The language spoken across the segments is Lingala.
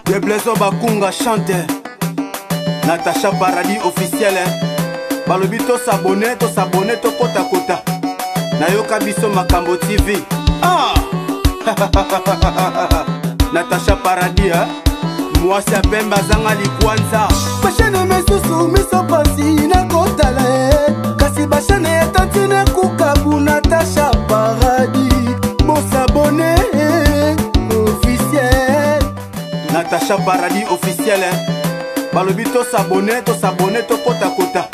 De Blaiso Bakunga chante Natacha Paradis officiel Balobi to s'abonner, to kota kota Nayoka biso Makambo TV. Ah Natacha Paradis Moi c'est Pemba Zanga Likwanza. Bashane mesusu miso pasi na kotala kasi bashane etatine kukabu Natacha Paradis. Bon s'abonner officiel. Natacha Paradis officiel Balobi to s'abonner, to kota kota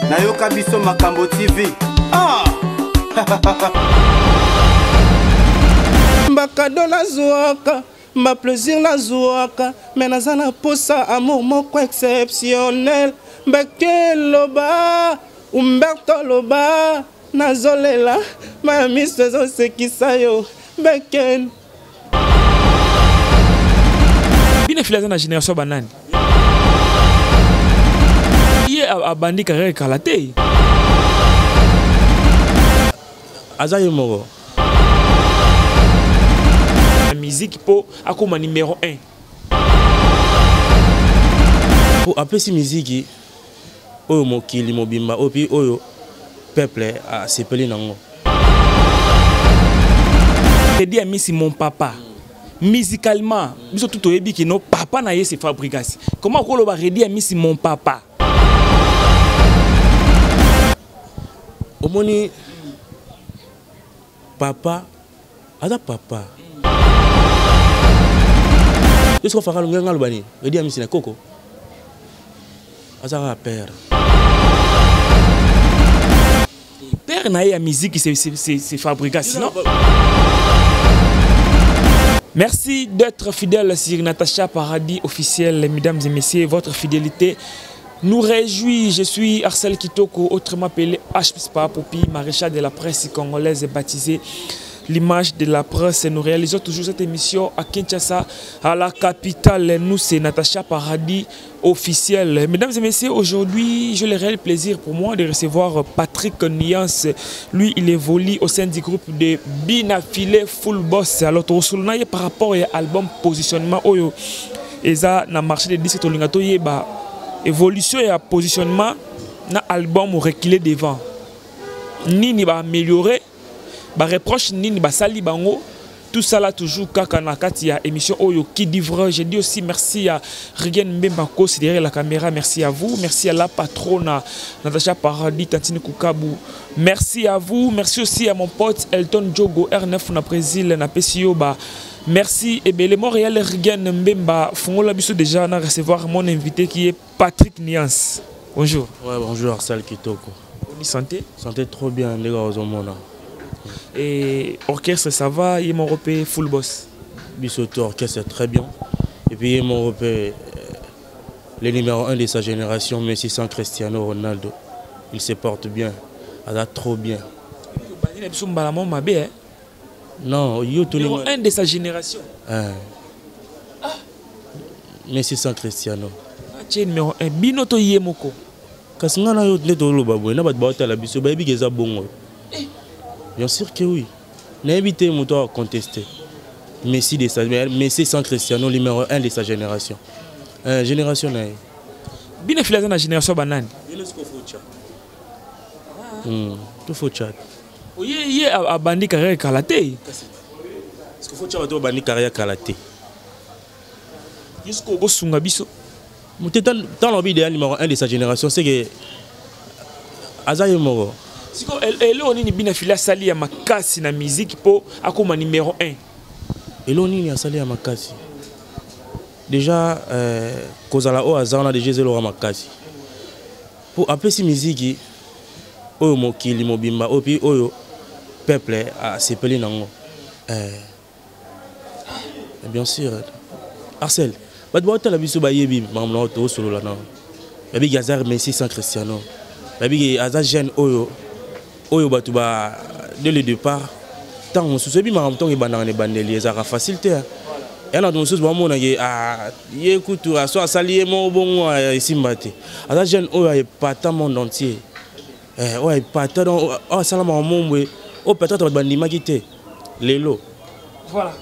Nayoka biso Makambo TV. Ah Mbakado la zouaka, ma plaisir la zouaka, mais nazana posa amour moko exceptionnel. Mbeke loba, Umberto loba, nazolela, ma mise zo sekisayo, Mbeke. Bine filaza na génération banane. Yé a bandi carrière kalate. Azaye moro. La musique pour akoma numéro 1. Pour appeler cette musique, oyo mokili mobimba opi oyo peuple a sepeli nango. J'ai dit à Missy mon papa. Musicalement, biso tout oyebi ki no papa na ye se fabrication. Comment ko lo ba redi à Missy mon papa? Omoni papa, ada papa. Est-ce qu'on fera le grand albani? Redi à Missy na koko. Azara père. Père na ye musique c'est fabrication. Merci d'être fidèle sur Natacha Paradis officiel, mesdames et messieurs, votre fidélité nous réjouit. Je suis Arcel Kitoko, autrement appelé H. Popi, maréchal de la presse congolaise baptisé l'image de la presse. Nous réalisons toujours cette émission à Kinshasa, à la capitale. Nous, c'est Natacha Paradis officiel. Mesdames et messieurs, aujourd'hui, j'ai le réel plaisir pour moi de recevoir Patrick Niance. Lui, il évolue au sein du groupe de Binafile Full Boss. Alors, par rapport à l'album Positionnement, Oyo, et ça, dans le marché des disques, évolution et positionnement, dans l'album, reculer devant. Ni va améliorer. Ba reproche nini ba sali bango tout ça là toujours kaka na kati ya émission Oyo qui livre. Je dis aussi merci à Rien Mbemba Kosi derrière la caméra, merci à vous, merci à la patronne Natacha Paradis Tantine Kukabu, merci à vous, merci aussi à mon pote Elton Jogo R9 na Brésil na PCO ba merci et bien le Montréal Rien Mbemba font la biso déjà na recevoir mon invité qui est Patrick Niance. Bonjour. Ouais, bonjour Arcel Kitoko. Bonne santé. Santé trop bien les gars au monde. Et orchestre ça va, il mon repère Full Boss. Bissoto orchestre très bien. Et puis il mon repère le numéro 1 de sa génération, Messi sans Cristiano Ronaldo. Il se porte bien, il a trop bien. Non, il est numéro 1 de sa génération. Messi sans Cristiano. Tu numéro 1, Binoto Yemoko. Kasingana yo netolo babwe na bat baota la biso ba bigeza bongo. Bien sûr que oui. N'invitez mon à contester. Messi de sa Messi sans Cristiano numéro 1 de sa génération. Génération naïe. Bien filé dans la génération banane. Tout faut chat. Oui, a bandi carrière kalate. Est-ce que faut chat to bandi carrière kalate? Jusqu'au bosunga biso. Dans l'envie idéal numéro 1 de sa génération, c'est que Azaye Moro. Si on est bien affilié à Sali à Makasi na musique pour akoma numéro 1. Et l'on est à Sali à Makasi. Déjà, Kozala o Azana déjà zéro à Makasi. Pour appeler cette musique, oyo mokili mobimba opi oyo peuple a sepeli nango. Bien sûr. Arcel. Bad boîte la biso ba yebi mamno to solo la na. Babi Gazar Messi sans Cristiano. Babi Azar jeune oyo batu ba dès le départ tant on se bi mamto ngi banane bandeli ezara facilité. Et na donc ba mona ye ye kutu aso asali mo bongo isimbate. Azar jeune oyo e pata monde entier. Ouais pata donc salama momwe o peut-être bandima kité lelo. Voilà.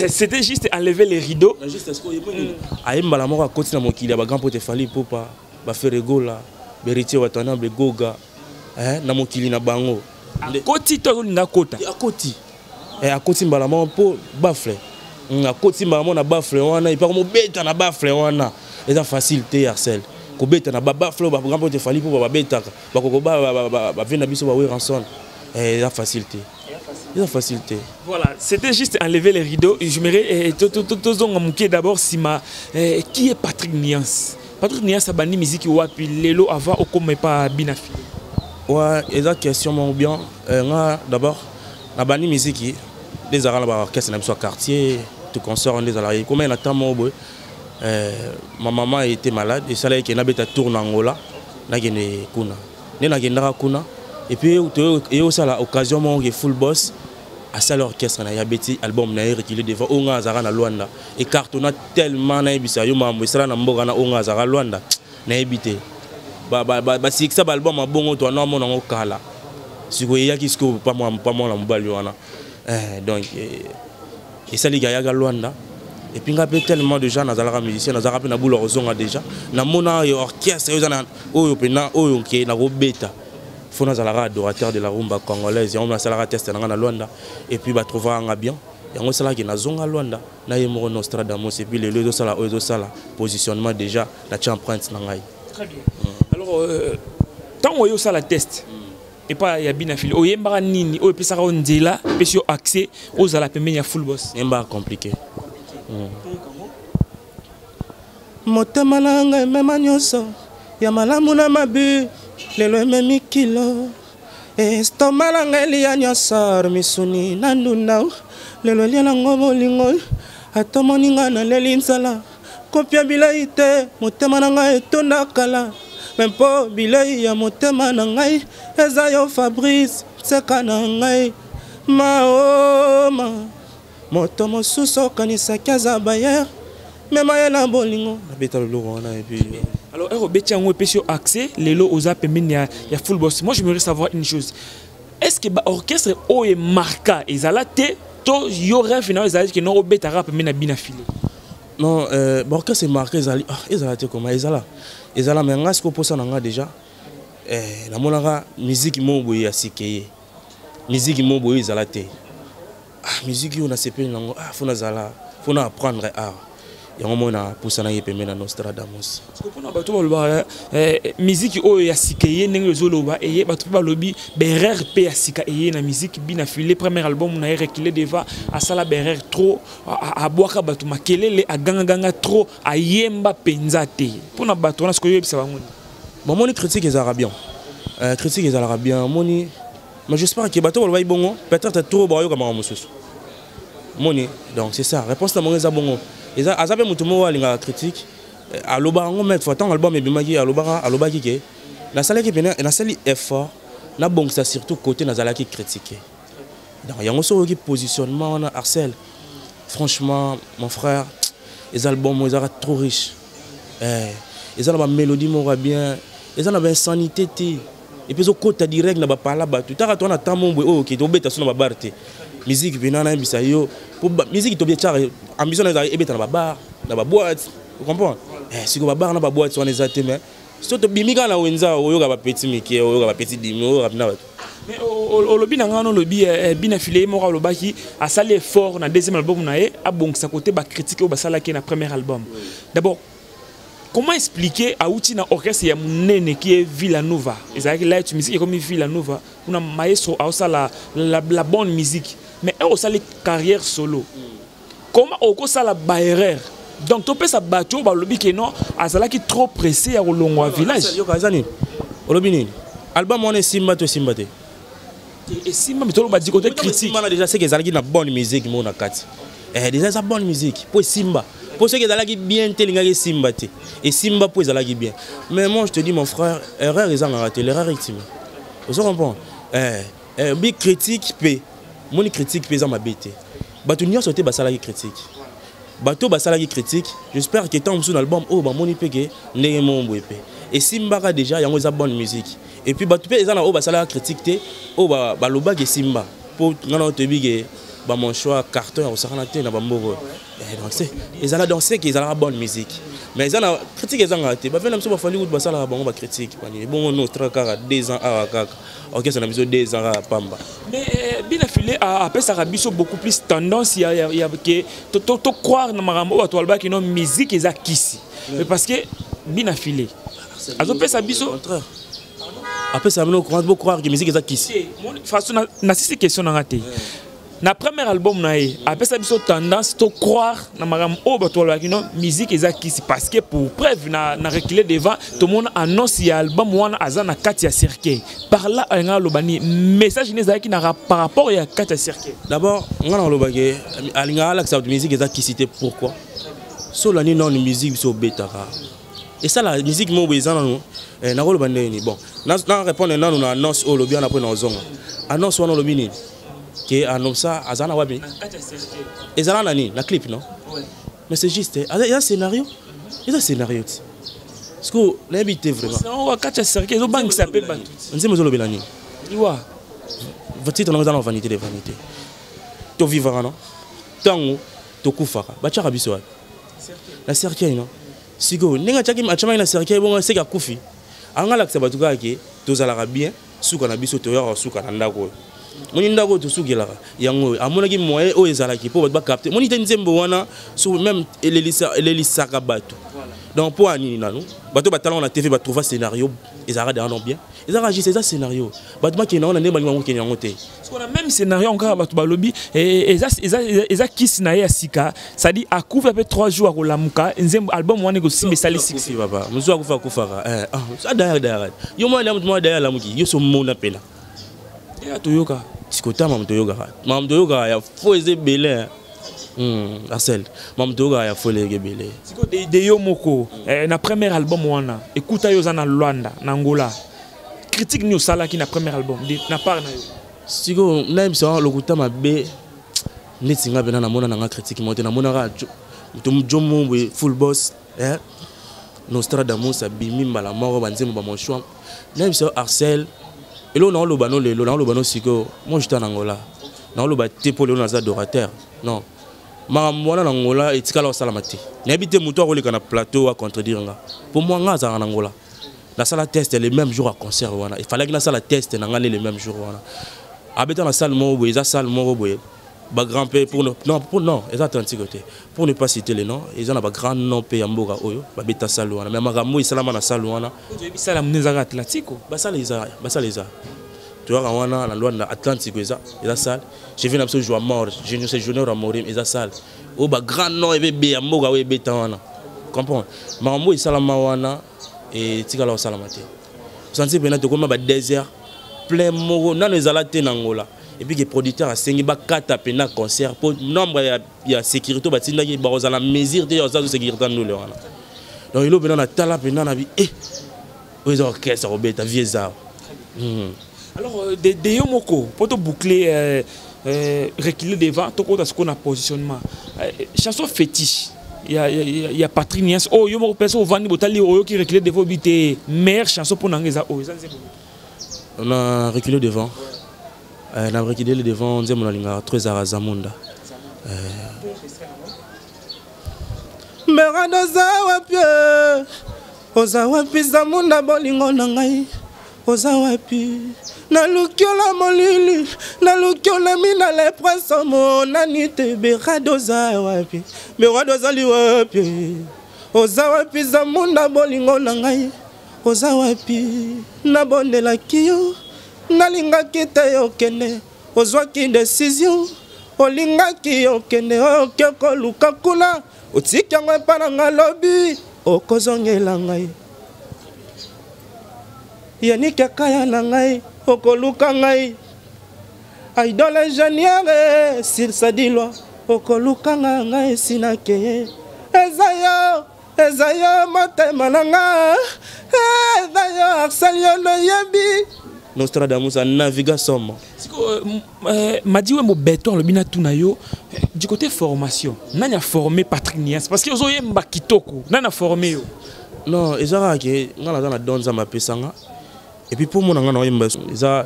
C'était juste enlever les rideaux. Juste ce que mbala moko akoti na mokili ba grand pote fali popa ba faire gola beritier watana be goga na mokili na bango. Akoti to linga kota. Akoti. Akoti mbala moko po bafle. Akoti mbala moko na bafle wana ipa ko beta na bafle wana. Eza facilité Arcel. Ko beta na bafle ba grand pote fali po ba beta ba ko ba vina biso ba we ranson. Eza facilité. La facilité. Voilà, c'était juste enlever les rideaux. J'aimerais d'abord Sima. Qui est Patrick Niance? Patrick Niance a banni musique ou puis Lelo avant au comme pas Binafi. Ouais, exact question mon bien. D'abord, la banni musique des arabes orchestre n'a pas quartier, tout concert on les alariés. Comme il a tant mon boy. Ma maman était malade et ça là qui n'a pas tourné en Angola. N'a gagné kuna. N'a gagné kuna. Et puis, il y a aussi l'occasion de full boss à ça l'orchestre. Il y a un album qui est devant Onga Zara Luanda. Et carton tellement naibisa yo mambo sala na mboga na Onga Zara Luanda. Naibité. Si ça album a bon to na mona okala. Siko ya kisko pas moi la mbali wana. Donc et ça les gars Luanda. Et puis il y a tellement de gens dans la musicien dans la boule ozonga déjà. Na mona orchestre yo na oyo pena oyo ke na robeta. Il faut que adorateur de la rumba congolaise. On a salara test dans Luanda et puis va trouver un bien. Et on sala qui na zonga Luanda. Na yemo Nostradamus et puis les deux sala positionnement déjà la empreinte na ngai. Très bien. Alors tant on y a la test et pas ya Binafi. O yemba nini o pesa ka ndela pesio accès aux ala pembe ya full boss. Yemba compliqué. Motema nanga mema nyoso ya malamu na mabu. Lelo ememi kilo estoma langa elia nyosor misuni nanduna lelo elia nango bolingo ata moninga na leli nzala kopia bilei te motema na ngai etonda kala mempo bilei ya motema na ngai eza yo Fabrice seka na ngai maoma moto mosusu okanisaki aza bayer mema ye na bolingo nabeta loloko wana et puis alors, on a accès, les lots aux appels, il y a full boss. Moi, je voudrais savoir une chose. Est-ce que l'orchestre est marqué? Ils ont été, il y aurait finalement des gens qui n'ont pas été bien affiliés. Non, l'orchestre est marqué, ils ont été comment? Ils ont là. Ils ont là, mais on a ce qu'on pose déjà. La monara, musique, ils m'ont bouillé à Sikeye. Musique, ils m'ont bouillé, ils ont été. Musique, on a ces pays, faut apprendre art. Il y a un moment où on a poussé à Nostradamus. Musique oyo Sikeye ndenge zoloba et bato ba lobi berer pe ya Sikeye na musique binafile premier album na reculé devant à sala berer trop a boaka bato makelele a ganga trop a yemba penzate pona bato na skoyo bisa bango. Bon moni critique les arabiens. Critique les arabiens moni mais j'espère que bato ba bongo peut-être trop ba yo comme mususu. Moni donc c'est ça réponse na moneza bongo. Et ça, azabé mutumo wa linga critique. Aloba on met faut tant album et bimaki aloba kike. Na sala ki pena na sali effort na bon ça surtout côté na zala ki critiquer. Donc il y a un qui positionnement na Arcel. Franchement mon frère, les albums ils sont trop riches. Ils ont la mélodie moi bien, ils ont la insanité et puis au côté direct na ba parla ba tout à toi na tamon oh qui to beta so na ba barte. Musique venant na bisa yo pour musique to bien char ambition na ebeta na ba bar na ba boîte vous comprenez si ko ba bar na ba boîte on les a mais surtout bimika na wenza oyo ba petit miki oyo ba petit dimi oyo na ba mais au lobby na ngano lobby binafilé mo ka lobaki a salé effort na deuxième album na e a bon sa côté ba critiquer au ba sala ki na premier album d'abord comment expliquer à outil na orchestre ya munene qui est Villanova ezaki là tu musique comme Villanova on a maestro a ça la bonne musique mais on a les carrières solo comment on ça la barrière donc tu peux ça bateau ba lobby que non azala qui trop pressé à Olongo village yo kazani olobi nini album on est simba te et simba mais to ba di côté critique simba déjà c'est que azala qui na bonne musique mo na kati déjà ça bonne musique pour simba pour ceux qui azala qui bien telingaki simba te et simba pour azala qui bien mais moi je te dis mon frère erreur ils ont raté l'erreur ultime vous comprenez bi critique pe mon critique pesa ma bête bato nyo sauté basala qui critique bato basala qui critique j'espère que tant sur l'album oh ba moni peke ndenge mon boepe et simba ka déjà yango za bonne musique et puis bato pe ezana oh basala critique te oh ba loba ke simba pour ngana te bige bah mon choix carton au saranaté na bamboro donc c'est ils allaient danser qu'ils allaient bonne musique mais ils allaient critique ils ont raté bah venez me fallu ou bah ça là bon bah critique bon notre cas 2 ans à kaka OK ça n'a besoin 2 ans à pamba mais bien affilé à ça rabiso beaucoup plus tendance il y a que to croire na marambo to alba qui non musique ils a kisi mais parce que bien affilé azo pesa biso contraire après ça nous croire que musique ils a kisi façon na six question na raté na premier album na e après ça biso tendance to croire na maram o bato la kino musique ezaki parce que pour preuve na reculer devant tout le monde annonce ya album wana azana kati ya cercueil par là nga lobani message ne ezaki na par rapport ya kati ya cercueil d'abord nga na lobage alinga la que musique ezaki cité pourquoi so la ni non musique so betara et ça la musique mo bezana no na lobane ni bon na répondre na nous annonce o lobi na po na zongo annonce wana lobi ni qui annonce ça azana wabi et ça nani la clip non mais c'est juste il y a un scénario parce que l'invité vraiment on va catcher cercle banque qui s'appelle Bantu on sait mozolo belani iwa votre titre dans vanité des vanités to vivra non tango to kufaka bachaka biso wapi la cercle non sigo ninga chaki achama na cercle bon c'est ka kufi angala que ça batuka ke tozala bien suka na biso to ya suka na ndako moni ndako to sukela yango amonaki moyen o ezalaki po ba capter moni nzembo wana sur même elelisa bato donc pour ani nanu bato batalon na TV ba trouver scénario ezara dans bien ezara juste ça scénario bato makina on ndemba ngi ngokenya ngote parce qu'on a même scénario encore bato balobi et eza kiss na ya sika ça dit a couvre peu 3 jours ko lamuka nzembo album wana ko simbe sali six baba muzo kufa ça derrière yo moi derrière lamuki yo so mona pena toyoka sikota mam toyoka ya foze belé Marcel mam toyoka ya foze belé siko de yo moko na premier album wana écoute yo na Luanda na Angola critique ni osala ki na premier album na part na yo siko na imsa lokuta mabe netinga bena na mona na critique monte na mona radio jomo full boss Nostradamus abimi mbala moro banzemo ba mon choix na imsa Marcel et là, on a le bano siko. Moi, j'étais en Angola. On a le bâti pour les adorateurs. Non. Ma moi en Angola et tika la salamati. N'habite mouton rouler qu'on a plateau à contredire. Pour moi, on a en Angola. La salle test les mêmes jours à concert. Il fallait que la salle test n'engale les mêmes jours. Habitant la salle Moroboye, la salle Moroboye. Ba grand-père pour non, exactement côté. Pour ne pas citer les noms, ils ont un grand nom payé Mboga Oyo, ba beta salle wana. Mais Magamou salama na salle wana. Ça la munezara Atlantico. Ba ça les a. Tu vois wana la loi Atlantico eza salle. J'ai vu un peu jouer mort, j'ai c'est junior à mourir eza salle. O ba grand nom et be Mboga Oyo beta wana. Comprends? Magamou salama wana et tika la salamate. Santi bena to comme ba désert plein moro na les alate na Angola. Et puis les producteurs a signé ba 4 pena concert pour nombre ya sécurité ba tinda ki ba ozala mesure de za sécurité nous le wana. Donc il obena na tala pena na bi aux orchestres obeta vieza. Alors de yomoko pour te boucler reculer devant to ko ce qu'on a positionnement chanson fétiche il y a Patrick Nias oh yomoko personne vandi botali oyo qui reculer devant bité meilleure chanson pour nangeza oh on a reculé devant. On a reculé devant, on a linga Trésor Zamunda. Merado zawapi, ozawapi Zamunda bolingo nangai, ozawapi. Na lukiola molili, na lukiola mina le prince monanite berado zawapi, berado zaliwapi, ozawapi Zamunda bolingo nangai, ozawapi. Na bondela kiyo. Nalingaki te okende ozwaki décision olingaki okende okeko luka kuna otiki yango epa na nga lobi okozongela ngai yaniki akaya na ngai okoluka ngai idole ingénieur silsadilwa okoluka ngai sinakeye eza yo motema na nga eza yo Arselio noyebi Nostradamus a navigué somme. Madiwe mo beto le bina tuna yo du côté formation. Nanya formé Patrick Nias parce que ozo yemba kitoko. Nana formé yo. Non, ezara ke ngala na donza ma pesanga. Et puis pour mon ngana yemba eza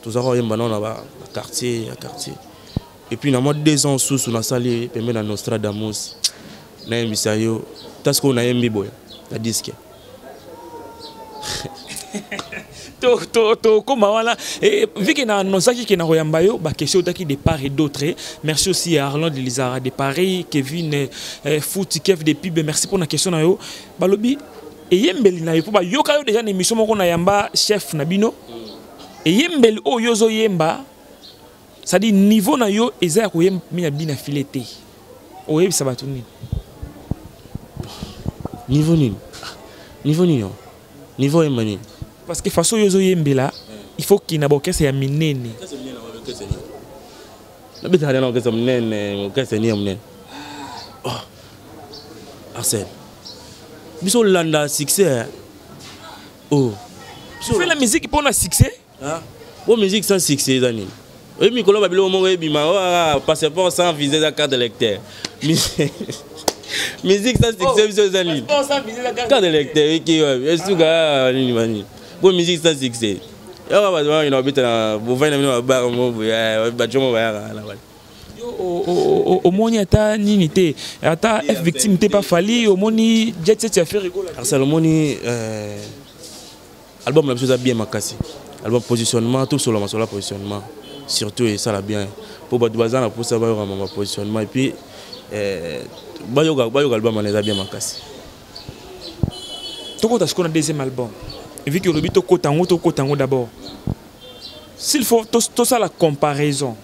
tozara yemba na ba quartier. Et puis, dans 2 ans, sous on a salé, puis même dans Nostradamus, na misayo, tas qu'on a aimé boy, la disque. Comment voilà et vu que na nosaki que na royamba yo ba question taki de part et d'autre. Merci aussi à Arland de Lizara de Paris, Kevin Foot Kev de Pib, merci pour la question na yo. Balobi et yembeli na yo ba yo kayo déjà émission moko na yamba chef na bino. Et yembeli o yozo yemba ça dit niveau na yo eza ko yem mi na bina fileté. O yebi sabatuni. Niveau nini? Niveau nini? Niveau yemani. Parce que façon yozo yembela, il faut qu'il n'aboke c'est minene. La bête a que c'est minene, que c'est minene. Oh, Arsène. Biso landa succès. Oh. Tu fais la musique pour un succès? Ah. Bon musique sans succès Dani. Oui, Mikolo Babilo mo bima passeport sans visa la carte d'électeur. Musique sans succès biso Dani. Passeport sans visa la carte d'électeur qui est tout gars ni mani. Bon musique sans succès. Il y a une habite pour venir à bar au moni ata nini te ata f victime te pas fali au moni jet set a fait rigoler. Arsène moni album la chose a bien makasi. Album positionnement tout sur la positionnement surtout et ça la bien pour bazana pour ça va ma positionnement et puis bayoga album on les a bien makasi. Tout ce qu'on a deuxième album. Et vu que le but au d'abord. S'il faut tout ça la comparaison,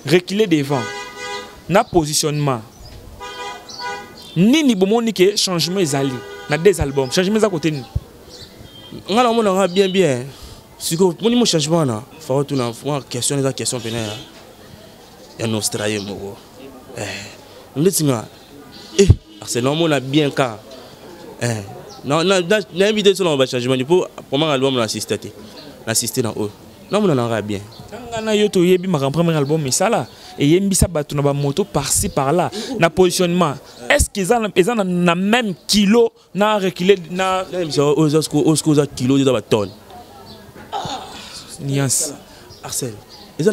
reculer devant, na positionnement, ni bomoni que changement ezali, na des albums, changement à côté ni. On a bien. Si vous avez un changement là, faut tout na question pénale. Il y a un Australien moko. On dit c'est normal on a bien car. Non, invité sur le changement. Pour mon album, l'assister dans eux. Non, on en a bien. Quand on a eu mon premier album, mais ça là, et il y a une moto par-ci par-là, na positionnement. Est-ce qu'ils ont le même kilo, na reculé, na. Aux kilo de la tonne. Nuance. Arsène. Est-ce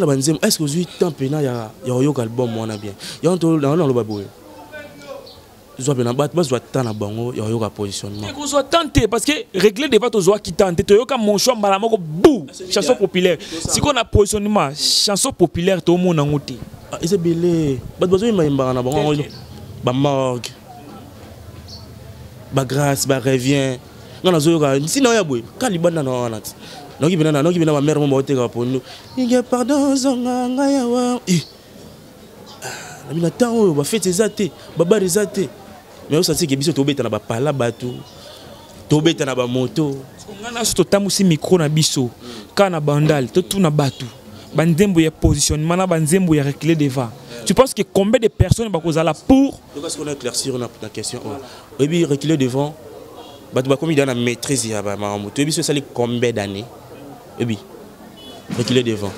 que vous avez tant de temps il y a un album, moi, on a bien. Il y a un tour dans le baboué. Je dois tant bango il y a un positionnement. Il faut tenter parce que régler des votes aux oies qui tentent. Tu as mon choix malamoko bou chanson populaire. Si on a positionnement chanson populaire tout le monde en outil. Ah c'est belé. Bad besoin m'a na bango. Ba morgue. Ba grâce ba revient. Non na zoyoka sinon ya boy. Kalibana na wana. Non qui bina ma mère mo oteka pour nous. Il pardon zonga ngaya wa. Na bina temps ba fête ezate, baba rezate. Mais aussi c'est que biso tobeta na ba pala bato. Tobeta na ba moto. On a surtout tamusi micro na biso. Kana bandal, tout na bato. Bandembo ya positionnement na bandembo ya reculer devant. Tu penses que combien de personnes ba kozala pour? Donc est-ce qu'on a éclaircir la question? Et puis reculer devant. Bato ba combien dans maîtrise ya ba moto. Et puis ça les combien d'années? Et puis reculer devant.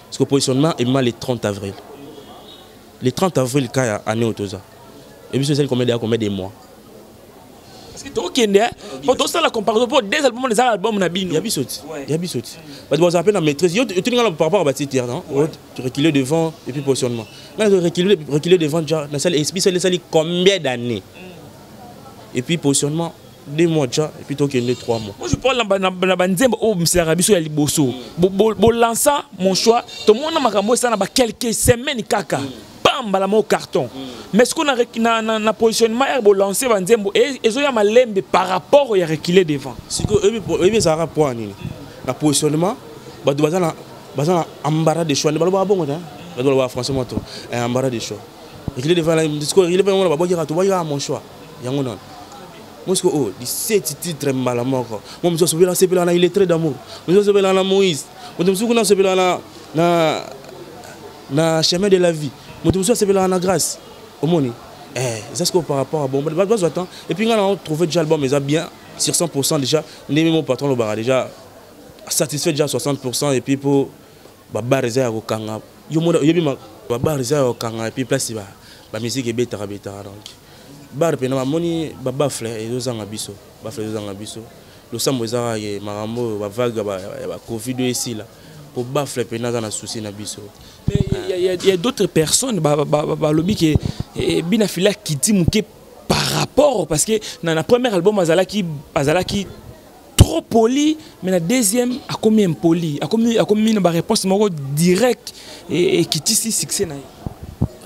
Parce que positionnement est mal le 30 avril. Le 30 avril, il y a année autoza. Et puis, c'est combien de mois? Parce que tu as la comparaison pour des albums, des albums, il y a bisoti. Il y a bisoti. Parce que vous avez la maîtrise. Tu as par rapport à Bati Tier, non? Tu recules devant et puis positionnement. Là, tu recules devant, dans la salle, combien d'années? Et puis, positionnement, 2 mois déjà, et puis, tu as 3 mois. Moi, je parle de la bande, c'est Rabiso et Liboso. Bon, lançant mon choix, tout le monde a quelques semaines, caca. Bala mon carton. Mais ce qu'on a na positionnement est lancé Banzembo et ils ont malembe par rapport au reculer devant. C'est que ça a point ni. Na positionnement ba bazana embarras de choix. Ba bon hein. Ba franchement to embarras de choix. Reculer devant la discours il est vraiment ba boyira to boyira mon choix. Yango non. Moi ce que 17 titres mbala moko. Moi me so c'est là il est très d'amour. Moi so là Moïse. Moi me so na c'est là na chemin de la vie. Je suis là en grâce. C'est ce que par rapport à bon. Et puis, on a trouvé déjà l'album, mais bien, sur 100% déjà. Mon patron le déjà satisfait déjà 60%. Et puis, pour Babareza au Kanga. Babareza au Kanga. Et puis, place, la musique est bête. Donc, Bar Pena, Moni, Baba Fleur et 2 ans à Bisso. Bafle 2 ans à Bisso. Le Samboza et Marambo, Vague, Covid ici là. Pour bafler, puis n'a pas souci na biso. Mais il y a d'autres personnes, lobby qui binafila qui dit par rapport parce que dans le premier album Azala qui trop poli, mais dans le deuxième a combien impoli, a combien une réponse directe et qui dit si succès na.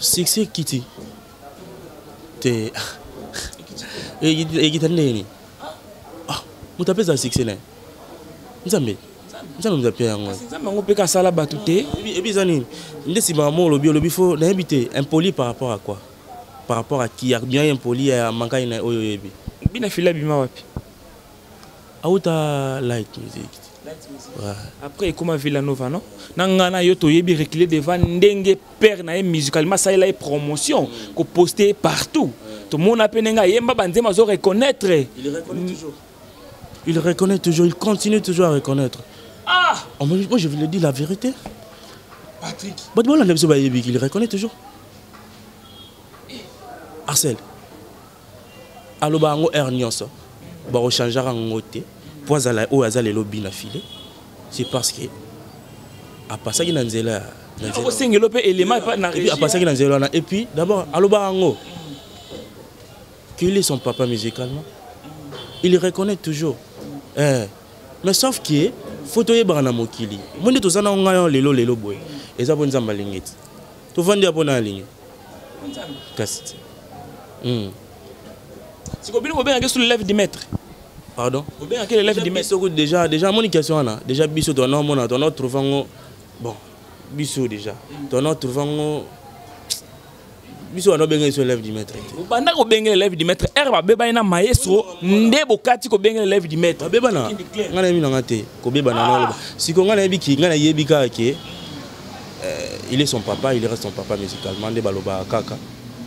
Succès qui dit. Et qui t'a né. Ah, vous t'appelez ça succès là. Vous avez nous appelons en et puis zani ndesi maman lobby faut n'habiter impoli par rapport à quoi? Par rapport à qui a bien impoli à manka ina oyo yebi bina fila bima wapi auta light music après comment Villanova non nangana yo to yebi reculer devant ndenge père na musicalement ça il a promotion ko poster partout tout le monde appelle nga yemba banzema zo reconnaître il reconnaît toujours il continue toujours à reconnaître. Ah! Oh, moi je vous le dis la vérité. Patrick. Il reconnaît toujours. Arcel. Aloba ngo ernios. Ba rechangeer en ngote. Poazala o azale lobby na filé. C'est parce que à passer qui nanzela. Au singelo pe élément pas na. Et puis à passer qui nanzela et puis d'abord aloba ngo. Qu'il est son papa musicalement. Il reconnaît toujours. Mais sauf que photo ye bana mokili monde to sana ngayo lelo boy eza bonza malingeti to vandi apona ligne kasi si ko bino benga sur le lève du maître pardon ko benga quel lève du maître déjà mon question là déjà biso to na mona to na trouvango bon biso déjà to na trouvango biso na benga sur le lève du maître banda ko benga le lève du maître herba beba ina maestro ndebo kati ko benga le lève du maître beba na ngana mi na ngate ko beba na loba si ko ngana biki ngana yebika ke il est son papa il reste son papa musicalement de baloba kaka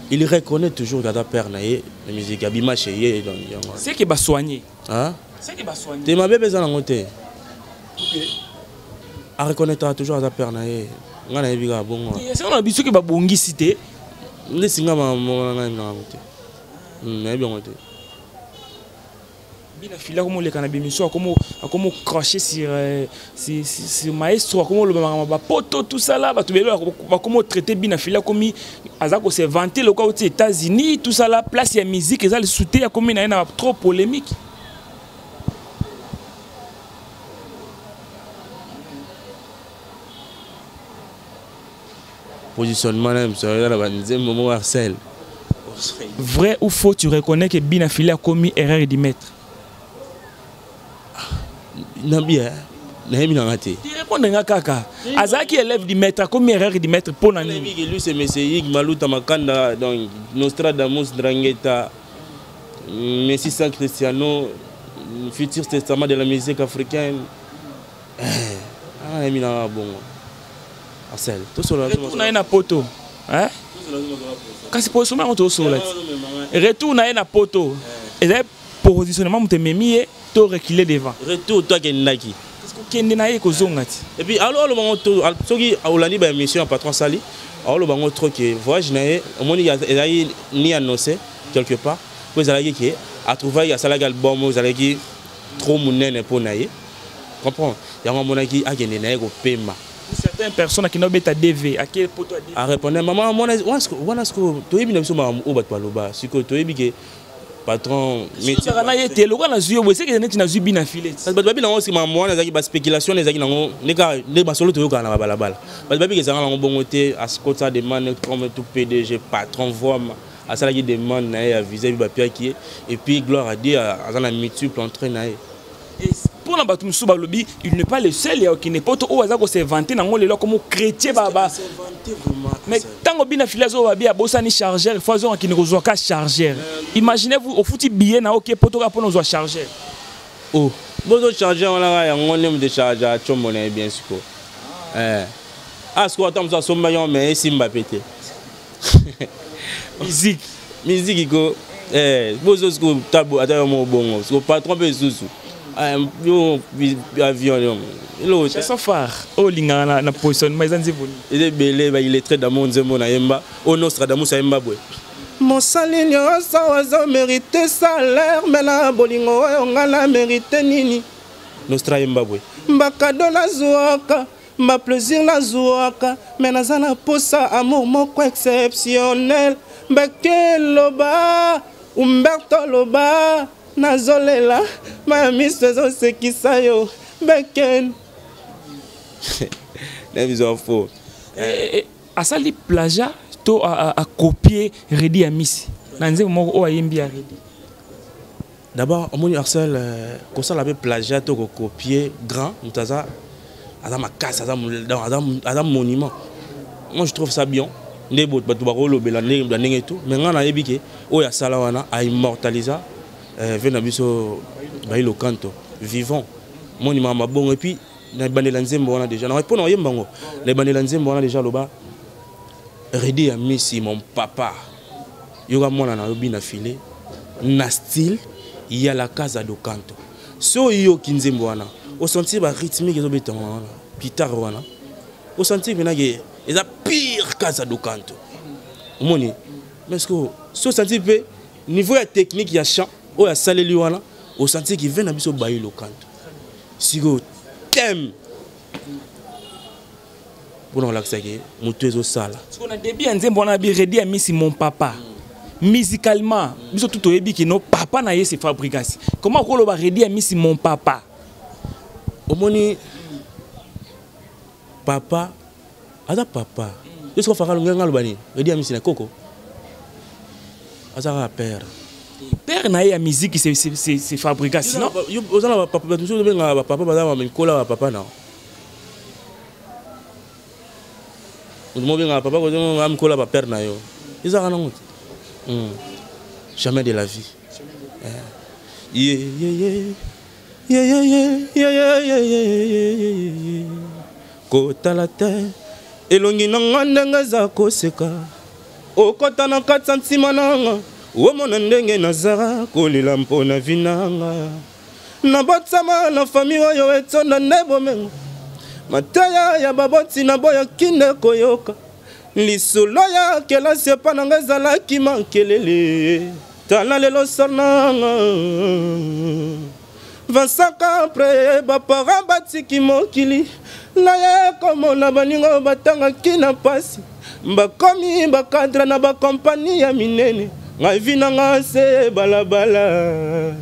il reconnaît toujours gada père na ye la musique abima chez ye donc c'est que ba soigner hein c'est que ba soigner te ma bébé za na ngote a reconnaître toujours gada père na ye ngana yebika bongo c'est on a biso que ba bongi cité Laissez-moi bina fila comme les cannabis comme cracher sur maestro comme le ba poto tout ça là ba comment traiter bina fila comme azako se vanter le cas aux États-Unis tout ça là place ya musique ça le soutien comme il y a trop polémique. Positionnement même ça là moment Marcel. Vrai ou faux, tu reconnais que Binafili a commis erreur de maître? Non bien, non raté. Tu réponds à kaka. Azaki élève du maître a commis erreur de maître pour l'année. Lui c'est Messier Maluta Makanda donc Nostradamus Drangheta Messi San Cristiano futur testament de la musique africaine. Ah éminent bon. Marcel, tout cela. Retourne à une poto, hein? Kasi positionnement on te sola. Retourne à une poto. Et là positionnement on te memie to reculer devant. Retour toi qui ndaki. Parce que kende na ye ko zongati. Et puis alors le bango to soki aulani ba émission patron sali. Alors le bango trop que voyage na ye omoni ya ni annoncé quelque part. Vous allez qui a trouvé ya sala album vous allez qui trop munene pour na ye. Comprends? Ya monaki a kende na ye ko pema. Certaines personnes qui n'ont pas été DV, à quel point tu as dit? À répondre, maman, moi, est-ce que tu es bien sûr au bas de bas, si tu es bien patron, mais tu as été le roi dans le c'est que tu as subi une filette. Parce que baby là aussi maman, les gens spéculation, les gens les basolos tu as na balabala. Parce que baby que ça na bon côté à ce que ça demande comme tout PDG patron voix à ça qui demande na viser papier qui et puis gloire à Dieu à la multiple entraîner. Et pour la bateau Moussouba Lobby, il n'est pas le seul qui n'est pas au hasard s'est vanté dans le comme chrétien baba. Mais tant que bien filazo babi a bossani chargeur, faisons qui ne reçoit qu'à chargeur. Imaginez-vous au foutu billet na OK poto pour nous chargeur. Oh, bozo chargeur on a on aime de charger à chomone bien sûr. Ah ce qu'on attend ça sombayon mais simba pété. Musique go bozo ce que tabo ata mo bongo, ce patron pe susu. Avion c'est son phare au linga na position mais il est belé il est très dans mon zembo na yemba au Nostradamus à yemba boy mon salinyo ça mérité salaire mais la bolingo on a la mérité nini Nostra yemba boy bakado la zuaka ma plaisir nazwaka me naza na posa amour moko exceptionnel mbeke loba Umberto loba nazolela ma miso ezosekisa yo beken na biso faux asali plagiat to a copier Redi ya Miss na nzembo moko o ayembi ya Redi. D'abord omoni Arcel kosala be plagiat to ko copier grand mutaza azama casse azam monument. Moi je trouve ça bien. Ne bot batu ba kolobela ndenge tout mais ngana yebike o ya sala wana a immortaliser vena biso bailo canto vivant monument mabongo et puis na bandela nzembo wana déjà na répondre yembango na bandela nzembo wana déjà loba Redi ya Miss mon papa yoga mona na yobi na filé na style il y a la casa do canto so yo kinzembo wana au sentir ba rythmique zo beton wana guitare wana au sentir bena ke eza pire casa do canto omoni parce que so sentir pe niveau ya technique ya chant o ya saleli wana au sentir qui vient na biso bayi lo canto sigo thème pour relaxer ke mutu ezo sala parce qu'on a début nzembo wana bi Redi ya Miss mon papa musicalement biso tout oyebi ki no papa na ye c'est Fabrigas comment ko lo ba Redi ya Miss mon papa omoni papa ada papa est-ce qu'on fera longa ngalo Redi ya Miss na koko azara père na ya musique c'est Fabrigas non ozana papa tout so benga papa bazama mikola papa na mo benga papa ko mikola ba père na yo izara na ngoto jamais de la vie kotala te elongi nanga ndenge za koseka okota na 4 cm nanga omona ndenge nazara kolela mpona vinanga nabotsama na fami oyo etonda nde bomengo mateya ya baboti na boya kinde koyoka lisolo ya kelasi epa nanga ezalaki makelele tala lelo sornanga 25 ans après bapara batiki mokili na ye komona baningo batangaki na pasi bakomi bakadre na bakompani ya minene ngai vi nanga se balabala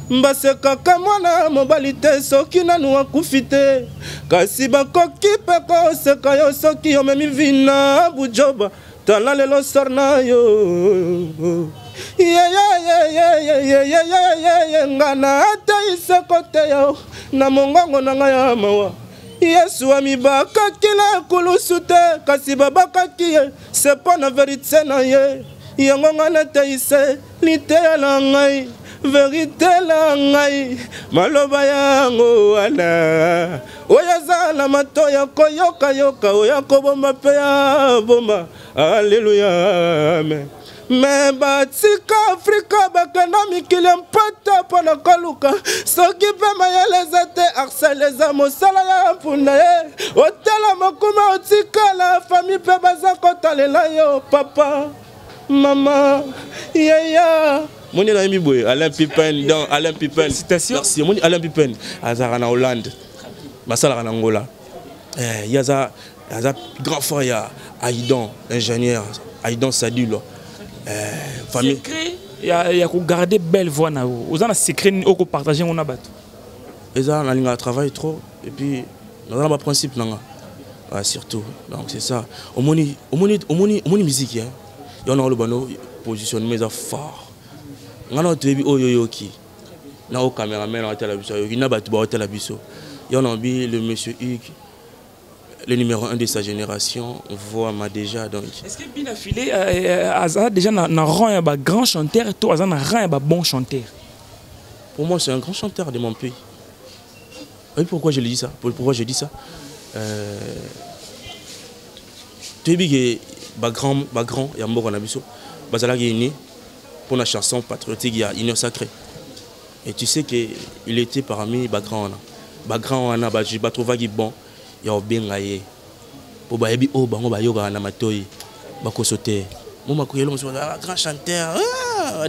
basekaka mwana mobali te soki nanu akufi te kasi bakoki mpe koseka yo soki omemi vina bujoba tala lelo sor na yo ngana ateise kote yo na mongongo na ngai ya mawa yesu amibakaki na kulusu te kasi babakaki ye se mpo na verite na ye yango ngai nateise liteya na ngai verite la ngai maloba yango wana oyo azala matoya koyokayoka oyo akobomba mpe ya bomba alleluya amen me batika afrika bakenda mikili mpata mpo na koluka soki mpe mayele eza te Arcel eza mosala ya mpunda ye otala makuma otikala fami mpe baza kotalela yo papa mama yeya moni na yemi boye Alain Pipin dans Alain Pipin merci moni Alain Pipin azara na Hollande basala na Angola yaza grand frère ya Aïdon ingénieur Aïdon Sadulo famille ya ko garder belle voix na ozana secret o ko partager on a bato eza na linga travail trop et puis dans le principe nanga surtout donc c'est ça omoni musique hein yon na le bano positionnement est fort ngana tebi oyoyoki na o cameraman na télé biso yoki na batu ba télé biso yon na bi le monsieur Hugues le numéro 1 de sa génération voit ma déjà donc est-ce que bien affilé Aza déjà na rang ya ba grand chanteur to Aza na rang ya ba bon chanteur pour moi c'est un grand chanteur de mon pays. Oui, pourquoi je dis ça tebi ba grand ya mboko na biso bazala gagné pour la chanson patriotique, il y a Union Sacrée. Et tu sais qu'il était parmi les grands. Les grands, je ne trouve pas bon. Il y a bien gaillé. Pour que les gens yoga na matoi, bako sauter. Moi je suis un grand chanteur,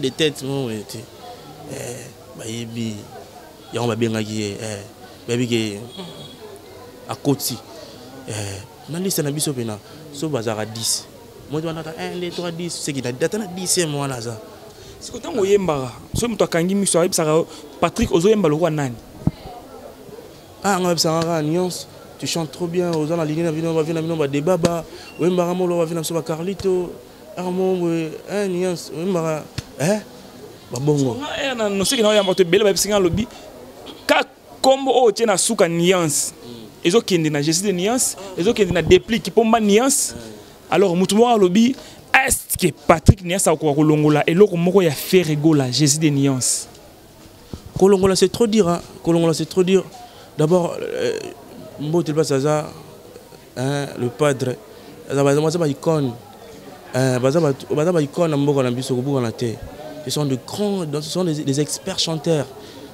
des têtes moi baby. Il y a bien gaillé. Baby à Kotsi. Dans liste na biso pena so bazara 10. Moi tu as 1 2 3 10 c'est qui a 10 mois là ça. C'est quand on yemba. So mto akangi miso ayib sara Patrick ozo yemba lokwa nani? Ah on ça en nuance. Tu chantes trop bien aux gens la ligne on va venir on va débat ba wemba ramolo va venir sur Carlito. Armon nuance wemba ba bongo. Non c'est que na yamba to bele ba bisinga lobby. Ka kombo o tena suka nuance. Ezo kende na Jésus de nuance, ezo kende na déplique pomba nuance. Alors mutumo lobby est-ce que Patrick Niassa ko kolongola eloko moko ya Ferregola Jésus de nuance. Kolongola c'est trop dur hein. Kolongola c'est trop dur. D'abord Mbote Basaza le padre ça va icône baza icône mboka na biso ko buka na te. Ce sont de grands ce sont des experts chanteurs.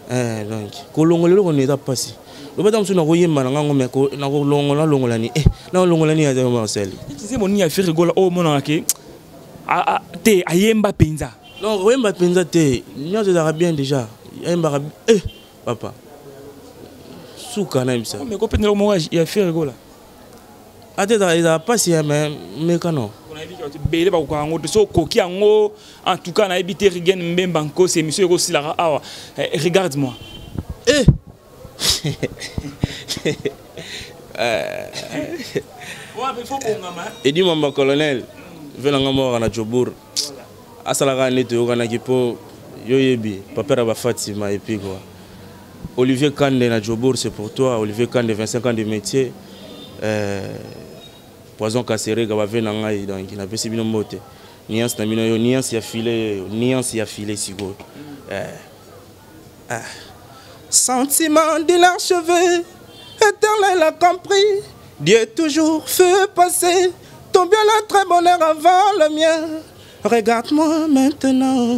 Donc kolongola on est pas si. Le badam suna koyemba na ngango meko na kolongola longolani na longolani ya Marcel. C'est mon ya Ferregola o mona ke te ayemba penza. Non, ayemba penza te. Nyo ça bien déjà. Ayemba papa. Souka na imsa. Mais ko penza mo ya Ferregola. Ate ça pas si mais canon. On a dit que belé ba ko ngo so koki ngo en tout cas na ebité Rigen Mbemba nko c'est monsieur ko silara awa. Regarde-moi. Et dis mon colonel, venant mort à Djobour. Asalaka neto yokana kipo yoyebi papa ba Fatima et puis quoi. Olivier Kande na Djobour c'est pour toi. Olivier Kande 25 ans de métier. Poison Kassere ga venant ngai donc il a pesi bino mote. Nuance na bino yo nuance ya filé sigo. Sentiment de l'archevêque, éternel a compris. Dieu toujours fait passer ton bien le très bonheur avant le mien. Regarde-moi maintenant.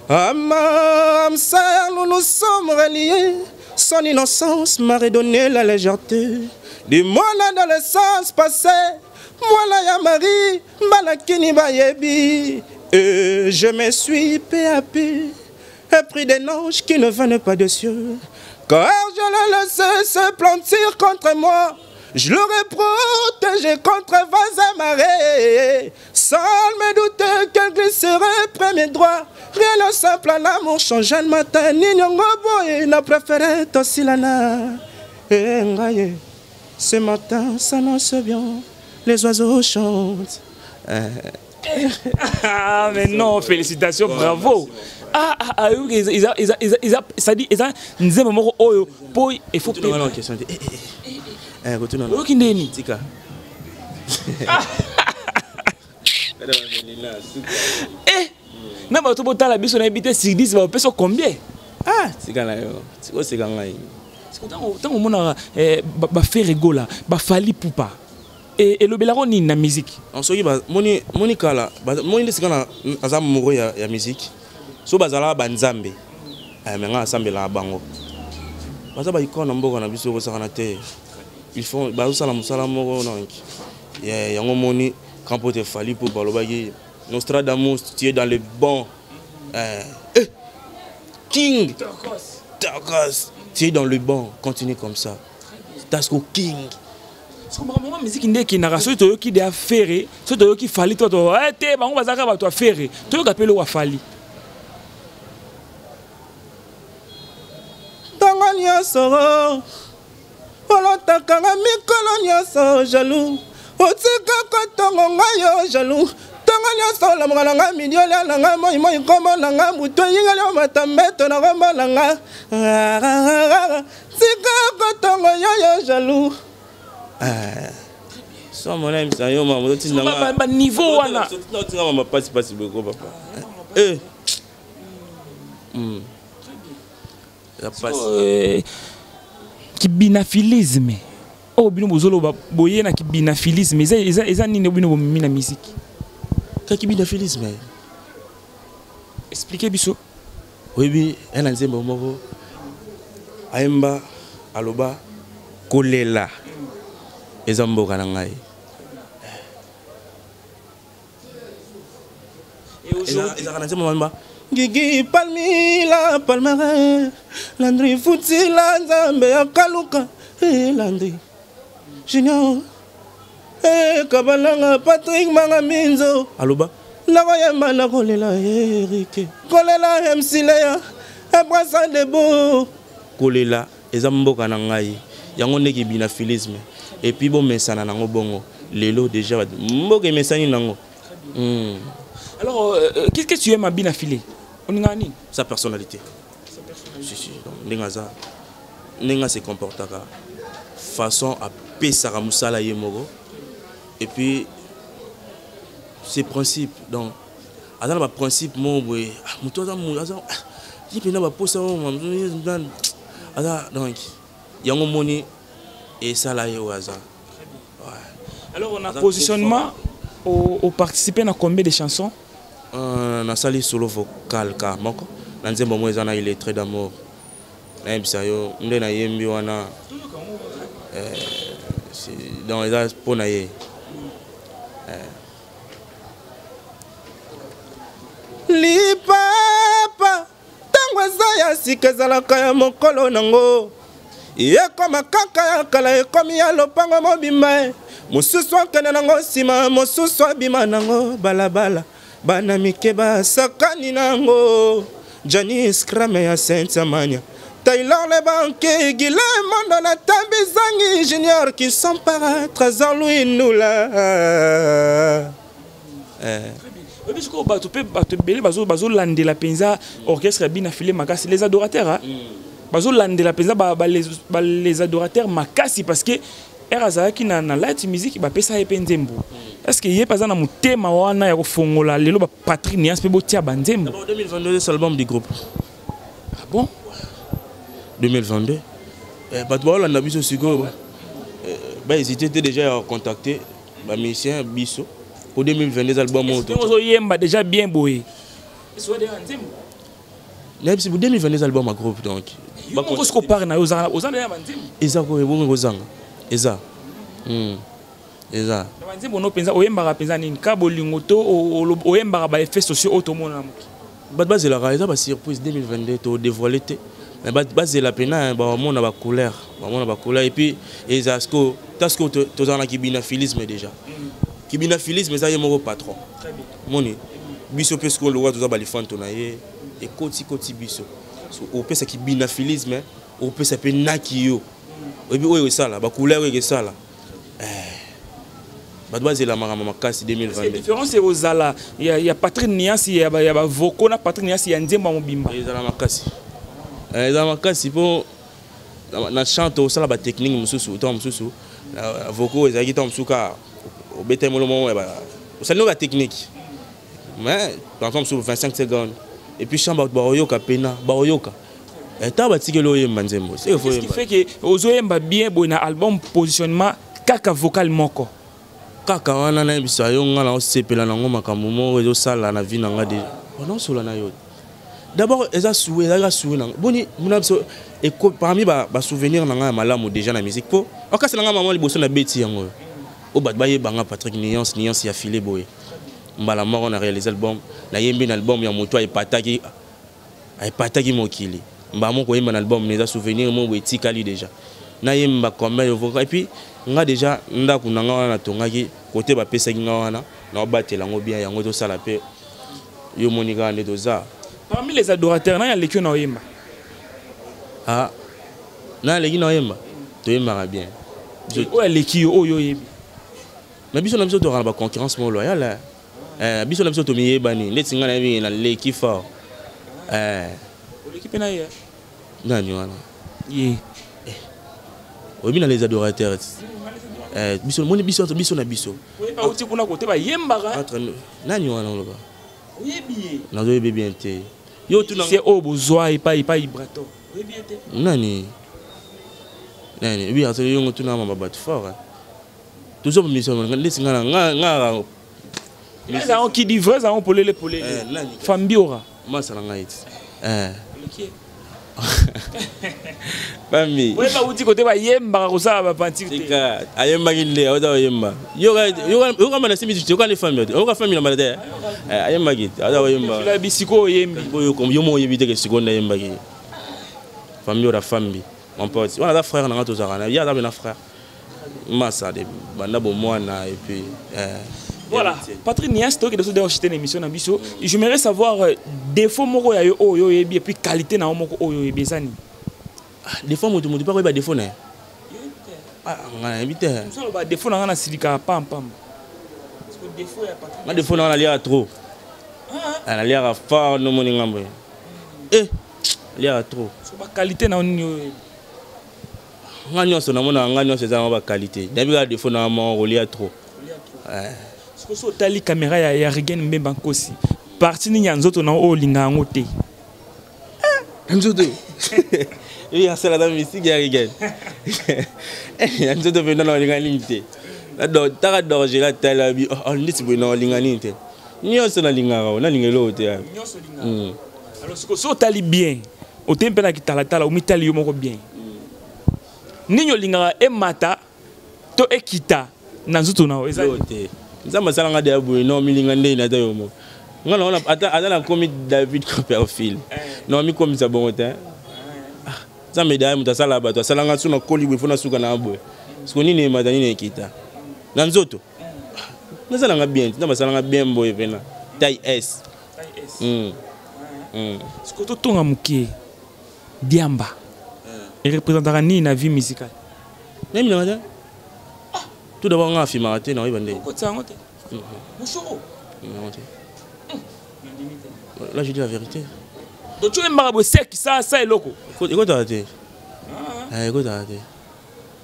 Âme sœur, nous nous sommes reliés. Son innocence m'a redonné la légèreté de mon adolescence passée. Moi la ya Marie, malakini bayebi. Et je me suis peu à peu épris des anges qui ne viennent pas de cieux. Car je l'ai laissé se plantir contre moi. Je l'aurais protégé contre vents et marées. Sans me douter qu'elle glisserait près mes droits. Rien de simple à l'amour changeant le matin. Ninyongobo et n'a préféré Tossilana. Et ngaye, ce matin s'annonce bien. Les oiseaux chantent. Ah mais non, félicitations, bravo. Ça dit, ils aiment mon oyo, poi il faut poser une question. Ok, ndeni. Tika. Na ba to bota la biso na habité sur 10 ba peso combien? Ah, tika na yo. Tiko seka ngai. Tant mona ba Ferregola, ba Fali Poupa. Et le belaro ni na musique. On soki ba moni kala, moni ndesika na azam moko ya musique. So bazala banzambe. Mais nga ensemble la bango. Baza ba ikona mboka na biso ko sakana te. Ils font ba usala musala moko donc. Yango moni quand pour te Fali pour balobaki Nostradamus tu es dans le bon King Takos tu es dans le bon, continue comme ça. Tasco King. C'est comme la musique qui n'a pas de qui de affaire, surtout qui Fali toi toi te bango bazaka ba toi affaire. Tu appelles wa Fali. Tanganya soro. Olota kanga mikolonya so jaloux. Otika kotongo ngayo jaloux. Tanganya so la mwana nga miliola na nga moi moi komo na nga muto yinga le matambeto na ngamba na nga. Tika kotongo yo jaloux. So mon ami ça yo maman tu n'as pas niveau wana. Tu n'as pas passe beaucoup papa. Ça passe. Kibinaphilisme. Oh bino bozolo boye na kibinaphilisme. Eza nini bino bomina musique. Ka kibinaphilisme. Expliquez biso. Oui, un nzembo moko. Aimba aloba kolela. Ezambo kana ngai. Et aujourd'hui, Gigi Palmila Palmarin Landry Foutila Nzambe ya Kaluka Landry Junior Kabalanga Patrick Mangaminzo Aloba Lakoyemba na kolela Eric kolela MC Leya Ebrasa Debo kolela eza mboka na ngai yango ndeki binafilisme et puis bon mesana nango bongo lelo déjà mboka mesani nango. Alors qu'est-ce que tu aimes à binafilé? On y a sa personnalité. Si Nengaza Nenga se comporte façon à pesara musala yemogo et puis ses principes donc azala ba principe mo boy mutoza mu azala yipena ba posa mo azala donc yango moni et ça là yo azala. Alors on a positionnement au participer à combien de chansons? On a sali solo vocal car moko na nzembo mo ezana il est très d'amour na yebisa yo nde na yembi wana dans les as pour naie li papa tango zaya sikezalaka ya mokolo nango ekoma kaka ya kala ekomi ya lopango mobimba mosusu akende nango nsima mosusu abima nango balabala bana mike basakani nango Janis Krame ya Saint-Amania Taylor le banquier Guilhem Mondo na Tambizangi Junior qui sont par Trésor Louis Noula Bisco bato pe bato belé bazo lande la penza orchestre bina filé makasi les adorateurs bazo lande la penza les adorateurs makasi parce que eraza ki na light music ba pesa epenzembo est-ce que yé pas na mutema wana ya kofongola lelo ba Patrick Nias pe botia banzembo. D'abord 2022 c'est l'album du groupe. Ah bon 2022 bato ba landa biso siko ba hésité déjà à contacter ba musicien biso pour 2022 album auto. Nous yemba déjà bien boy. Soit des banzembo. C'est pour 2022 album à groupe donc. Ba ko ko parle na ozana banzembo. Eza ko ebongo kozanga. Eza. Eza. Banzembo no penza oyemba penza nini ka bolingo to oyemba ba effets sociaux automona muki. Base la raison ba surprise 2022 to dévoiler té. Mais base la pena ba mona ba couleur, et puis ezasko tasko to zana ki binafilisme déjà. Ki binafilisme ça yemo patron. Très bien. Moni biso pesko lo wa to za ba lifanto na ye et koti biso. So o pesa ki binafilisme, o pesa pe nakiyo. Et puis oyo ça là ba couleur oyo ça là. Badouaz la marama kasi 2022. La différence c'est aux ala. Il y a Patrick Nias, il y a Voko na Patrick Nias, il y a Nzemba Mobimba. Les ala makasi. Les ala makasi pour na chante au sala ba technique mususu, temps mususu. Voko ezaki temps musuka au betemolo moment ba. Ça nous la technique. Mais par exemple sur 25 secondes et puis chamba baroyoka pena, baroyoka. Et ta batike lo yemba Nzembo. C'est ce qui fait que ozoyemba bien bon album positionnement kaka vocal moko. Kaka wana na bisa yo ngala osepela nango makambo mo ezo sala na vie nanga de non solo na yo d'abord eza soué nanga boni muna biso et parmi ba souvenir nanga malamu déjà na musique po okasa nanga maman liboso na beti yango o bat baye banga Patrick Niance ya filé boy mbala moko na réaliser album na yembi na album ya moto ay pataki mokili mba moko yemba na album neza souvenir mo etikali déjà na yemba combien de vocal et puis nga déjà ndako nanga wana tongaki côté ba pesa nga wana na batela ngo bien yango to sala pe yo monika nde toza parmi les adorateurs na ya lekio na yemba na leki na yemba to yemba bien o ya lekio oyo yebi mais biso na biso to ba concurrence mo loyale biso na biso to miyeba ni ndeti nga na yebi na leki fort o leki pe na ya nani wana ye obi na les adorateurs biso moni biso na biso ba uti kuna côté ba yemba ga entre nani wana loba oyebi na zo yebi bien te yo tu na c'est au besoin et pas brato oyebi te nani oui aso yo tu na mama bat fort toujours mission ndesi nga nga ça on qui dit vrai ça on polele fambiora masa na ngait Bami. Ouais ba uti côté ba yemba ko ça ba pantir te. Tika ayemba gile oda yemba. Yo ka simi tu ka les famille. O ka famille na malade. Ayemba gite oda yemba. La bisiko yembi. Yo mo yebite ke seconde yemba gi. Famille ora famille. mon pote. On a des frères, on a tous il y a des frères. Massa de banda bomwana et puis voilà, Patrick Nias to que de acheter une émission na biso. J'aimerais savoir défaut moko ya yo oyo et puis qualité na moko oyo e bezani. Défaut moto pas ko ba défaut na. Ah, ngana invité. So ba défaut na silika pam pam. Parce que défaut ya Patrick. Ma défaut na l'air trop. Ah, na l'air fort no moni ngambo. L'air trop. So ba qualité na oni ngagnon so na mona ngagnon c'est ça ba qualité. D'habitude la défaut na mon relia trop. Ce que so tali caméra ya Regen Mbemba Nkosi. Parti ni nzoto na o linga ngote. Nzoto. Il y a celle là musique ya Regen. Nzoto venant na linga limité. Là tara dorje la tala bi on dit c'est bon linga limité. Nyo so na linga na linga lo te. Nyo so linga. Alors ce que so tali bien. O tempe na kitala tala o mitali yo moko bien. Ninyo linga e mata to ekita na nzuto na o ezali. Nzamba salanga de abu no milinga ndé na tayo mo. Ngana ona ata na komi David Copperfield. No mi komi sa bon temps. Ça me dai muta sala ba to salanga suna koli bu fona suka na abu. Siko nini mata nini ekita. Na nzoto. Na salanga bien, nzamba salanga bien boy vena. Taille S. Taille S. Siko to tonga mukie. Diamba. Il représentera ni la vie musicale. Même là, tout d'abord on a filmé à non, il va là je dis la vérité. Donc tu es marabout sec, ça est loco. Écoute, t'as écoute,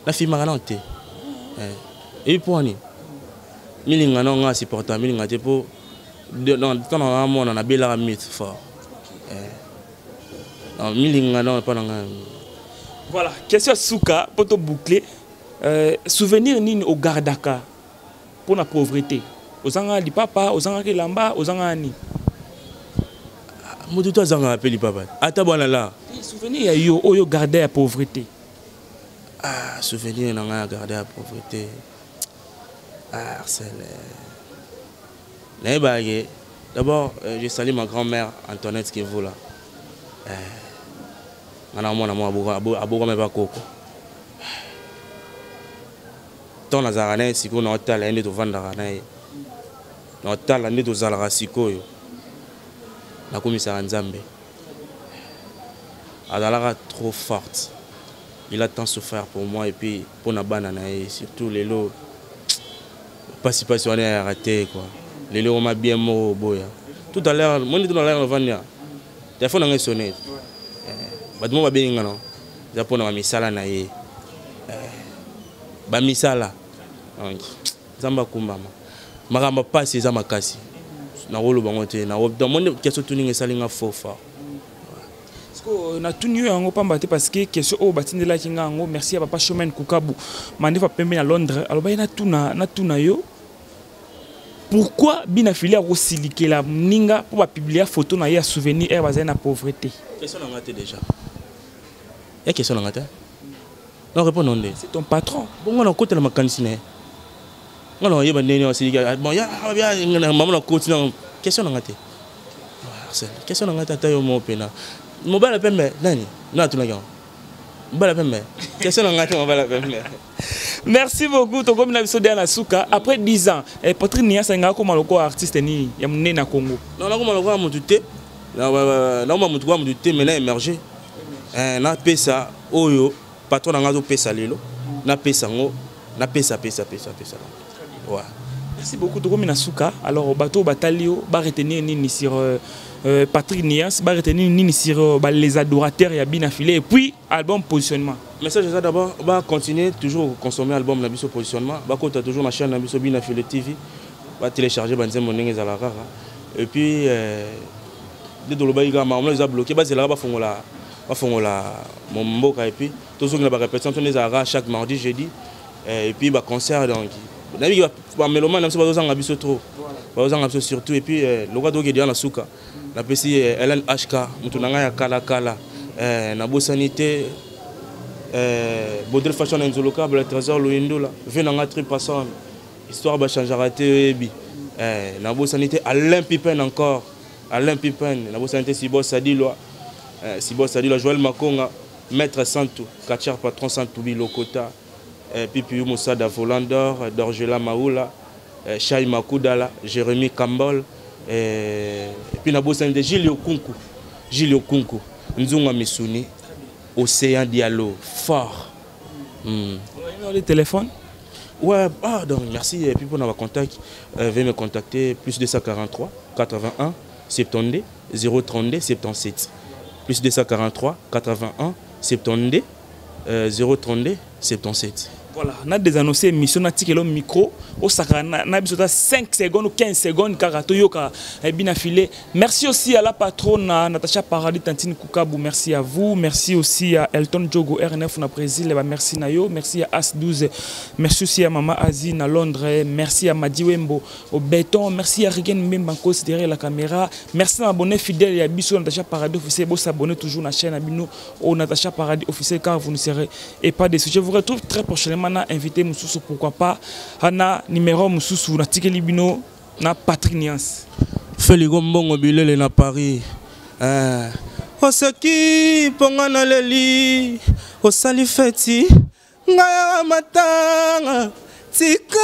la filmé à l'anté. Et pour ni, milinga non a supporter, milinga te pour dans quand on a bela mythe fort. Milinga non pas dans. Voilà, question Souka, pour te boucler. Souvenir ni au Gardaka pour la pauvreté. Aux anga li papa, aux anga lamba, aux anga ni. Moto to zanga appeli papa. Ata bona là. Souvenir yo yo garder la pauvreté. Ah, souvenir na garder la pauvreté. Ah, c'est le. D'abord, je salue ma grand-mère Antoinette qui est là. Ana mona mo abogo me ba koko ton nazarana siko na hôtel ende to vandara na na hôtel ende to zalaka sikoyo na komisa nzambe azalaka trop forte. Il a tant souffert pour moi et puis pour na bana na surtout les lots participation a raté quoi. Les lots m'a bien mort boya tout à l'heure mon dit dans l'air vania téléphone a sonné. Badmo ba benga no japo na misala na ye ba misala zamba kumbama makamba pasi za makasi na rolo bango te na dans monde question tuninga salinga fofa sko na tunyo yango pamba te parce que question o batindela kinga ngo merci à papa Chomen Kukabu mandefa pembe na Londres alors ba na tuna yo pourquoi bina filia ro silikela ninga pour ba publier photo na ya souvenir et bazana na pauvreté question na ngate déjà. Il y a une question. Non, réponds non. C'est ton patron. Bon, on a côté de ma cantine. On a eu une aussi. Bon, il y a maman a continué. Question n'a été. Question n'a été taille au mot pena. Mon bel appel mais nani. Non, tout le monde. Bel appel mais. Question n'a été mon bel appel mais. Merci beaucoup. Ton comme na Sodia na Souka après 10 ans. Et Patrick Nias nga comme le artiste ni ya mné na Congo. Non, comme le mo tuté. Non, mo tuwa mo tuté mais na émerger. Na pesa oyo patron na ngazo pesa lelo na pesa ngo na pesa. Ouais. Merci beaucoup to comme na Souka. Alors au bateau batalio ba retenir ni sur Patrick Nias, ba retenir ni sur les adorateurs ya bien affilé et puis album positionnement. Message ça d'abord va continuer toujours consommer album na biso positionnement, ba kota toujours na chaîne na biso bien affilé TV, va télécharger banze moninga za la rara et puis de doloba iga ma on les a bloqué ba c'est là ba fongola mon mboka et puis tous ceux qui n'ont répétition on les a chaque mardi jeudi et puis bah concert donc nabi ba mélomane na biso ba zanga biso trop ba zanga biso surtout et puis le roi doge dia na Souka na pesi Hélène HK mutu nanga ya kala na bo sanité Baudel fashion nzoloka le trésor loindola venanga tri personne histoire ba changer raté bi na bo sanité Alain Pipen encore Alain Pipen na bo sanité Sibo Sadilo Sibo Sadilo Joël Makonga Maître Santou, Kachar Patron Santou Bilokota, Pipi Moussada Volandor, Dorjela Maoula, Chai Makoudala, Jérémy Kambol, et puis Nabosan de Gilles Okunku, Nzunga Missouni, Océan Diallo, fort. Le téléphone? Ouais, donc merci. Et puis pour avoir contact, veuillez me contacter plus 243 81 72 032 77. Plus 243 81 72 032 77. Voilà, on a désannoncé mission natique le micro au sakana na biso 5 secondes ou 15 secondes karato yoka bien filé. Merci aussi à la patronne Natacha Paradis Tantine Koukabou, merci à vous, merci aussi à Elton Djogo RNF na Brésil, merci Nayo, merci à As 12, merci aussi à Mama Azine à Londres, merci à Madi Wembo au béton, merci à Rigen Mbembanko derrière la caméra, merci à abonné fidèle à biso Natacha Paradis officiel, vous s'abonner toujours à la chaîne Abino au Natacha Paradis officiel car vous ne serez et pas déçus. Je vous retrouve très prochainement. On a invité Moussoussou, pourquoi pas. On a numéro Moussoussou, na Tike Libino, na Patrick Niance. Feligo Mbongo Bilele na Paris. Osaki, Pongana Leli, Osali Feti, Ngaya Matanga, Tika,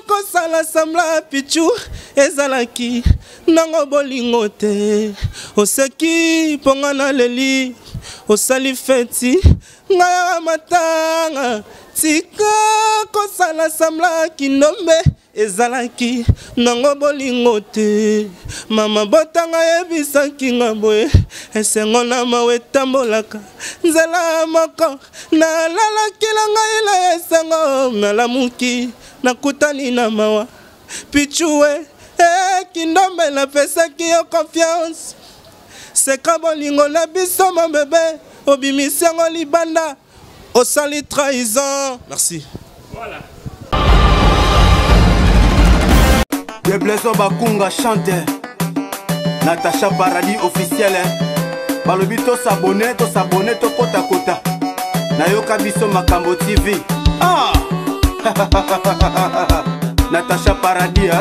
Kosala Samla Pichu, Ezalaki, Nango Bolingote, Osaki, Pongana Leli, Osali Feti, Ngaya Matanga, Tika kosala samla kinombe ezalaki nango bolingote mama botanga yebisaki ngabwe esengo na mawe tambolaka nzela moko nalalakila ngai la esengo nalamuki nakutani na mawa pichuwe kinombe napesaki yo confiance seka bolingo na biso mon bébé obimisi yango libanda au salut trahison. Merci. Voilà. De Blaiso Bakunga chante. Natacha Paradis officiel. Balobi to s'abonner, to kota kota. Nayoka biso Makambo TV. Ah! Natacha Paradis,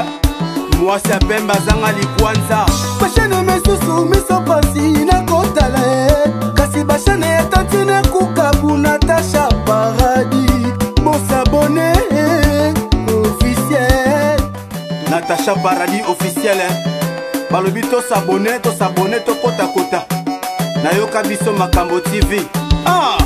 moi c'est Pemba Zanga Likwanza. Bashane mesusu miso pasi na kotala kasi bashane tatine kukabu Natacha Paradis bon s'abonner officiel. Natacha Paradis officiel. Balobi to s'abonner, to kota kota. Nayoka biso Makambo TV. Ah!